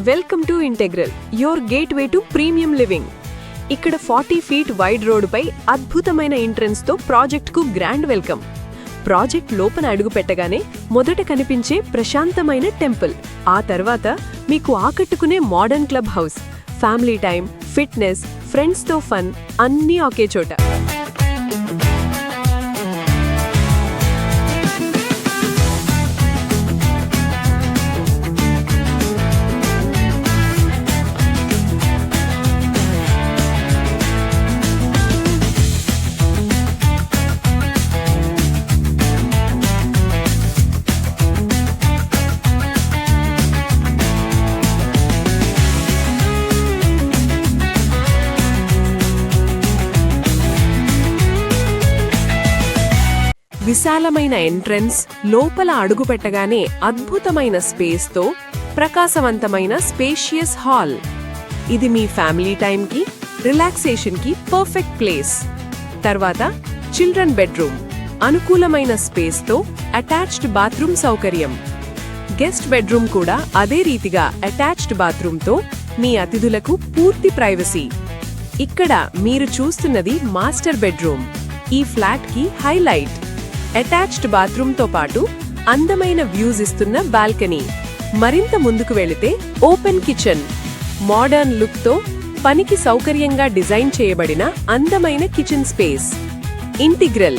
Welcome to integral, your gateway to premium living. ఇక్కడ 40 feet wide రోడ్డుపై అద్భుతమైన ఎంట్రన్స్తో ప్రాజెక్ట్కు గ్రాండ్ వెల్కమ్. ప్రాజెక్ట్ లోపల అడుగు పెట్టగానే మొదట కనిపించే ప్రశాంతమైన టెంపుల్, ఆ తర్వాత మీకు ఆకట్టుకునే modern club house, family time, fitness, ఫ్రెండ్స్తో ఫన్ అన్నీ ఒకే చోట. విశాలమైన ఎంట్రన్స్, లోపల అడుగుపెట్టగానే అద్భుతమైన స్పేస్తో ప్రకాశవంతమైన స్పేషియస్ హాల్. ఇది మీ ఫ్యామిలీ టైంకి, రిలాక్సేషన్కి పర్ఫెక్ట్ ప్లేస్. తర్వాత చిల్డ్రన్ బెడ్రూమ్, అనుకూలమైన స్పేస్తో అటాచ్డ్ బాత్రూమ్ సౌకర్యం. గెస్ట్ బెడ్రూమ్ కూడా అదే రీతిగా అటాచ్డ్ బాత్రూమ్తో మీ అతిథులకు పూర్తి ప్రైవసీ. ఇక్కడ మీరు చూస్తున్నది మాస్టర్ బెడ్రూమ్, ఈ ఫ్లాట్కి హైలైట్. అటాచ్డ్ బాత్రూమ్తో పాటు అందమైన వ్యూస్ ఇస్తున్న బాల్కనీ. మరింత ముందుకు వెళితే ఓపెన్ కిచెన్, మోడర్న్ లుక్తో పనికి సౌకర్యంగా డిజైన్ చేయబడిన అందమైన కిచెన్ స్పేస్. ఇంటిగ్రల్